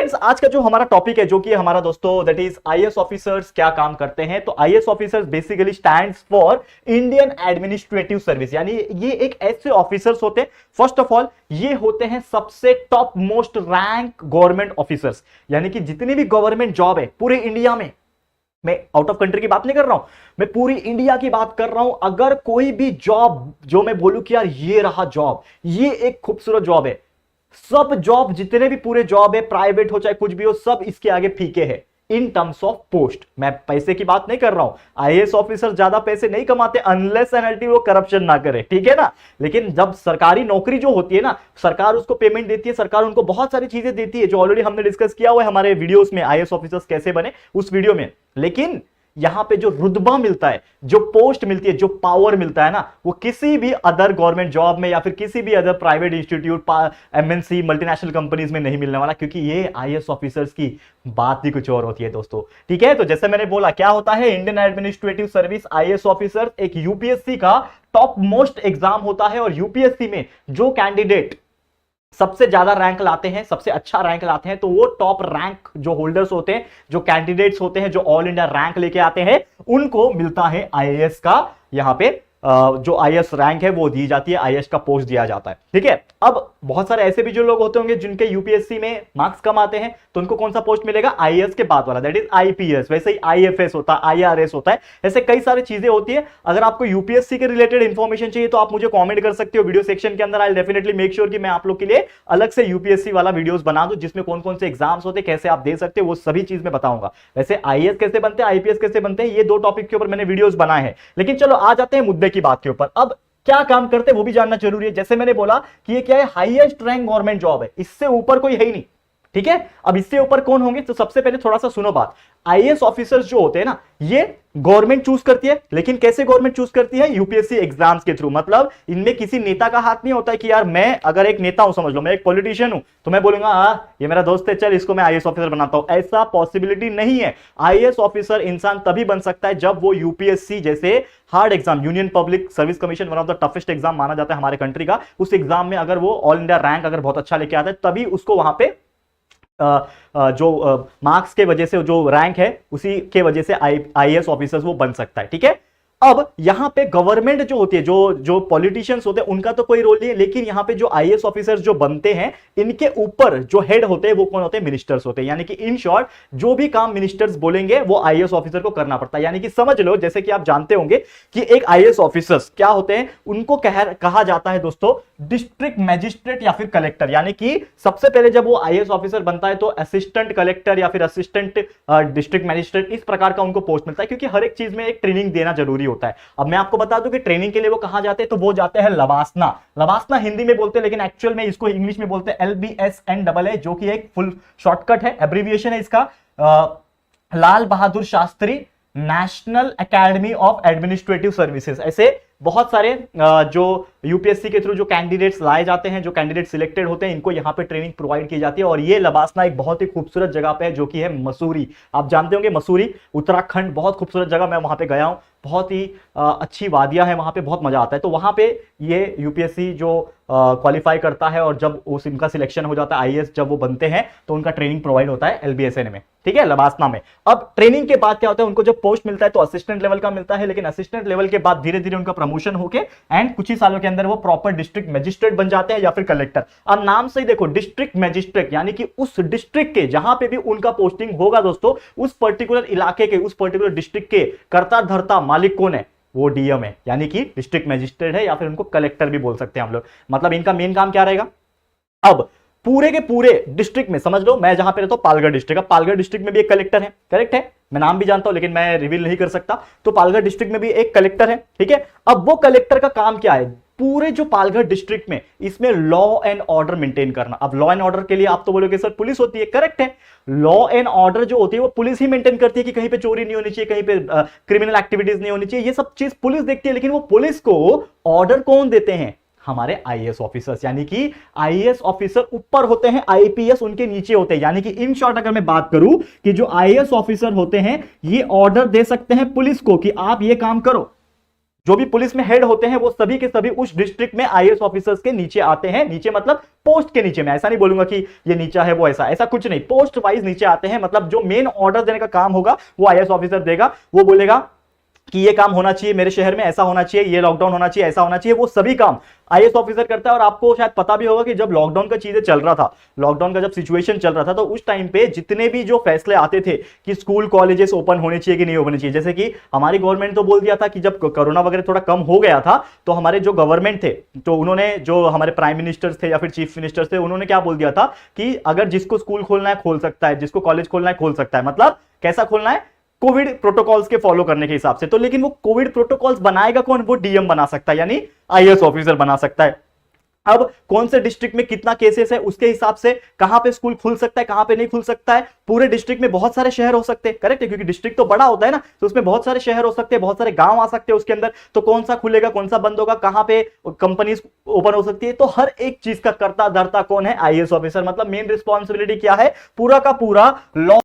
Friends आज का जो हमारा टॉपिक है, जो कि हमारा दोस्तों दैट इज आईएएस ऑफिसर्स क्या काम करते हैं। तो IAS officers basically stands for Indian administrative service, यानी ये एक ऐसे ऑफिसर्स होते हैं, फर्स्ट ऑफ ऑल ये होते हैं सबसे top most rank government officers, यानी कि जितनी भी गवर्नमेंट जॉब है पूरे इंडिया में, मैं आउट ऑफ कंट्री की बात नहीं कर रहा हूं, मैं पूरी इंडिया की बात कर रहा हूं। अगर कोई भी जॉब जो मैं बोलूं कि यार ये रहा जॉब, ये एक खूबसूरत जॉब है, सब जॉब जितने भी पूरे जॉब है, प्राइवेट हो चाहे कुछ भी हो, सब इसके आगे फीके है इन टर्म्स ऑफ पोस्ट। मैं पैसे की बात नहीं कर रहा हूं, आईएएस ऑफिसर ज्यादा पैसे नहीं कमाते अनलेस एंड अनटिल वो करप्शन ना करे, ठीक है ना। लेकिन जब सरकारी नौकरी जो होती है ना, सरकार उसको पेमेंट देती है, सरकार उनको बहुत सारी चीजें देती है, जो ऑलरेडी हमने डिस्कस किया हुआ है हमारे वीडियोस में, आईएएस ऑफिसर्स कैसे बने उस वीडियो में। लेकिन यहां पे जो रुतबा मिलता है, जो पोस्ट मिलती है, जो पावर मिलता है ना, वो किसी भी अदर गवर्नमेंट जॉब में या फिर किसी भी other private institute, MNC, multinational companies में नहीं मिलने वाला, क्योंकि ये आईएएस ऑफिसर्स की बात ही कुछ और होती है दोस्तों, ठीक है। तो जैसे मैंने बोला क्या होता है Indian administrative service, IAS officer एक यूपीएससी का टॉप मोस्ट एग्जाम होता है। और यूपीएससी में जो कैंडिडेट सबसे ज्यादा रैंक लाते हैं, सबसे अच्छा रैंक लाते हैं, तो वो टॉप रैंक जो होल्डर्स होते हैं, जो कैंडिडेट्स होते हैं, जो ऑल इंडिया रैंक लेके आते हैं, उनको मिलता है आईएएस का, यहां पे जो आईएएस रैंक है वो दी जाती है, आईएएस का पोस्ट दिया जाता है, ठीक है। अब बहुत सारे ऐसे भी जो लोग होते होंगे जिनके यूपीएससी में मार्क्स कम आते हैं, तो उनको कौन सा पोस्ट मिलेगा, आईएएस के बाद वाला, दैट इज आईपीएस। वैसे ही आईएफएस होता है, आईआरएस होता है, ऐसे कई सारी चीजें होती है। अगर आपको यूपीएससी के रिलेटेड इंफॉर्मेशन चाहिए तो आप मुझे कॉमेंट कर सकते हो वीडियो सेक्शन के अंदर। आई डेफिनेटली मेक श्योर कि मैं आप लोग के लिए अलग से यूपीएससी वाला वीडियोस बना दूं, जिसमें कौन कौन से एग्जाम्स होते हैं, कैसे आप दे सकते हो, वो सभी चीज में बताऊंगा। वैसे आईएएस कैसे बनते हैं, आईपीएस कैसे बनते हैं, ये दो टॉपिक के ऊपर मैंने वीडियोस बनाए हैं। लेकिन चलो आ जाते हैं मुद्दे की बात के ऊपर। अब क्या काम करते हैं वो भी जानना जरूरी है। जैसे मैंने बोला कि ये क्या है, हाईएस्ट रैंक गवर्नमेंट जॉब है, इससे ऊपर कोई है ही नहीं, ठीक है। अब इससे ऊपर कौन होंगे, तो सबसे पहले थोड़ा सा सुनो बात। आईएएस ऑफिसर्स जो होते हैं ना, ये गवर्नमेंट चूज करती है, लेकिन कैसे गवर्नमेंट चूज करती है, यूपीएससी एग्जाम्स के थ्रू। मतलब इनमें किसी नेता का हाथ नहीं होता है कि यार मैं अगर एक नेता हूं, समझ लो मैं एक पॉलिटिशियन हूं, तो मैं बोलूंगा ये मेरा दोस्त है, चल इसको मैं आईएएस ऑफिसर बनाता हूं, ऐसा पॉसिबिलिटी नहीं है। आईएएस ऑफिसर इंसान तभी बन सकता है जब वो यूपीएससी जैसे hard exam, union public service commission, one of the toughest exam माना जाता है हमारे कंट्री का, उस एग्जाम में अगर वो ऑल इंडिया रैंक अगर बहुत अच्छा लेके आता है, तभी उसको वहां पे जो मार्क्स के वजह से जो रैंक है उसी के वजह से आईएएस ऑफिसर्स वो बन सकता है, ठीक है। अब यहां पे गवर्नमेंट जो होती है, जो पॉलिटिशियंस होते हैं, उनका तो कोई रोल नहीं है, लेकिन यहां पे जो आईएएस ऑफिसर्स जो बनते हैं, इनके ऊपर जो हेड होते हैं वो कौन होते हैं, मिनिस्टर्स होते हैं। यानी कि इन शॉर्ट जो भी काम मिनिस्टर्स बोलेंगे वो आईएएस ऑफिसर को करना पड़ता है। यानी कि समझ लो, जैसे कि आप जानते होंगे कि एक आईएएस ऑफिसर्स क्या होते हैं, उनको कहा जाता है दोस्तों डिस्ट्रिक्ट मैजिस्ट्रेट या फिर कलेक्टर। यानी कि सबसे पहले जब वो आईएएस ऑफिसर बनता है तो असिस्टेंट कलेक्टर या फिर असिस्टेंट डिस्ट्रिक्ट मैजिस्ट्रेट, इस प्रकार का उनको पोस्ट मिलता है, क्योंकि हर एक चीज में एक ट्रेनिंग देना जरूरी होता है। अब मैं आपको बता दूं कि ट्रेनिंग के लिए वो कहां जाते हैं, तो वो जाते हैं लवासना। लवासना हिंदी में बोलते हैं, लेकिन एक्चुअल में इसको इंग्लिश में बोलते हैं LBSNAA, जो कि एक फुल शॉर्टकट है, एब्रीविएशन है इसका, Lal Bahadur Shastri national academy of administrative services. ऐसे बहुत सारे जो यूपीएससी के थ्रू जो कैंडिडेट्स लाए जाते हैं, जो कैंडिडेट सिलेक्टेड होते हैं, इनको यहाँ पे ट्रेनिंग प्रोवाइड की जाती है। और ये लवासना एक बहुत ही खूबसूरत जगह पे है, जो कि है मसूरी। आप जानते होंगे मसूरी उत्तराखंड, बहुत खूबसूरत जगह, मैं वहां पे गया हूं, बहुत ही अच्छी वादियां हैं वहां पे, बहुत मजा आता है। तो वहां पे ये यूपीएससी जो क्वालिफाई करता है और जब उस इनका सिलेक्शन हो जाता है, आईएएस जब वो बनते हैं, तो उनका ट्रेनिंग प्रोवाइड होता है LBSNA में, ठीक है, लवासना में। अब ट्रेनिंग के बाद क्या होता है, उनको जब पोस्ट मिलता है तो असिस्टेंट लेवल का मिलता है, लेकिन असिस्टेंट लेवल के बाद धीरे धीरे उनका प्रमोशन होके एंड कुछ ही सालों के अंदर वो प्रॉपर डिस्ट्रिक्ट मैजिस्ट्रेट बन जाते हैं या फिर कलेक्टर। अब नाम से ही देखो डिस्ट्रिक्ट मैजिस्ट्रेट, यानी कि उस डिस्ट्रिक्ट के जहां पे भी उनका पोस्टिंग होगा दोस्तों, उस पर्टिकुलर इलाके के, उस पर्टिकुलर डिस्ट्रिक्ट के कर्ता धर्ता मालिक कौन है, वो डीएम है, यानी कि डिस्ट्रिक्ट मैजिस्ट्रेट है, या फिर उनको कलेक्टर भी बोल सकते हैं हम लोग। मतलब इनका मेन काम क्या रहेगा, अब पूरे के पूरे डिस्ट्रिक्ट में, समझ लो मैं जहां पे रहता हूं पालगढ़ डिस्ट्रिक्ट, अब पालगढ़ डिस्ट्रिक्ट में भी एक कलेक्टर है, करेक्ट है, मैं नाम भी जानता हूं लेकिन मैं रिवील नहीं कर सकता। तो पालगढ़ डिस्ट्रिक्ट में भी एक कलेक्टर है, ठीक है। अब वो कलेक्टर का काम क्या है, पूरे जो पालगढ़ डिस्ट्रिक्ट में, इसमें लॉ एंड ऑर्डर मेंटेन करना। अब लॉ एंड ऑर्डर के लिए आप तो बोलोगे सर पुलिस होती है, करेक्ट है, लॉ एंड ऑर्डर जो होती है वो पुलिस ही मेंटेन करती है कि कहीं पे चोरी नहीं होनी चाहिए, कहीं पे क्रिमिनल एक्टिविटीज नहीं होनी चाहिए, ये सब चीज पुलिस देखती है। लेकिन वो पुलिस को ऑर्डर कौन देते हैं, हमारे आईएएस ऑफिसर्स, यानी कि आईएएस ऑफिसर ऊपर होते हैं, आईपीएस उनके नीचे होते हैं। यानी कि इन शॉर्ट अगर मैं बात करूं कि जो आईएएस ऑफिसर होते हैं ये ऑर्डर दे सकते हैं पुलिस को कि आप ये काम करो, जो भी पुलिस में हेड होते हैं वो सभी के सभी उस डिस्ट्रिक्ट में आईएएस ऑफिसर्स के नीचे आते हैं। नीचे मतलब पोस्ट के नीचे। मैं ऐसा नहीं बोलूंगा कि ये नीचा है वो ऐसा कुछ नहीं, पोस्ट वाइज नीचे आते हैं। मतलब जो मेन ऑर्डर देने का काम होगा वो आईएएस ऑफिसर देगा। वो बोलेगा कि ये काम होना चाहिए मेरे शहर में, ऐसा होना चाहिए, ये लॉकडाउन होना चाहिए, ऐसा होना चाहिए, वो सभी काम आईएएस ऑफिसर करता है। और आपको शायद पता भी होगा कि जब लॉकडाउन का चीजें चल रहा था, लॉकडाउन का जब सिचुएशन चल रहा था, तो उस टाइम पे जितने भी जो फैसले आते थे कि स्कूल कॉलेजेस ओपन होने चाहिए कि नहीं होने चाहिए, जैसे कि हमारी गवर्नमेंट तो बोल दिया था कि जब कोरोना वगैरह थोड़ा कम हो गया था तो हमारे जो गवर्नमेंट थे, तो उन्होंने, जो हमारे प्राइम मिनिस्टर्स थे या फिर चीफ मिनिस्टर्स थे, उन्होंने क्या बोल दिया था कि अगर जिसको स्कूल खोलना है खोल सकता है, जिसको कॉलेज खोलना है खोल सकता है। मतलब कैसा खोलना है, कोविड प्रोटोकॉल्स के फॉलो करने के हिसाब से। तो लेकिन वो कोविड प्रोटोकॉल्स बनाएगा कौन, वो डीएम बना सकता है, यानी आईएएस ऑफिसर बना सकता है। अब कौन से डिस्ट्रिक्ट में कितना केसेस है उसके हिसाब से कहां पे स्कूल खुल सकता है, कहां पे नहीं खुल सकता है। पूरे डिस्ट्रिक्ट में बहुत सारे शहर हो सकते हैं, करेक्ट है, क्योंकि डिस्ट्रिक्ट तो बड़ा होता है ना, तो उसमें बहुत सारे शहर हो सकते हैं, बहुत सारे गांव आ सकते हैं उसके अंदर। तो कौन सा खुलेगा, कौन सा बंद होगा, कहां पे कंपनीज ओपन हो सकती है, तो हर एक चीज का करता धरता कौन है, आईएएस ऑफिसर। मतलब मेन रिस्पॉन्सिबिलिटी क्या है, पूरा का पूरा लॉ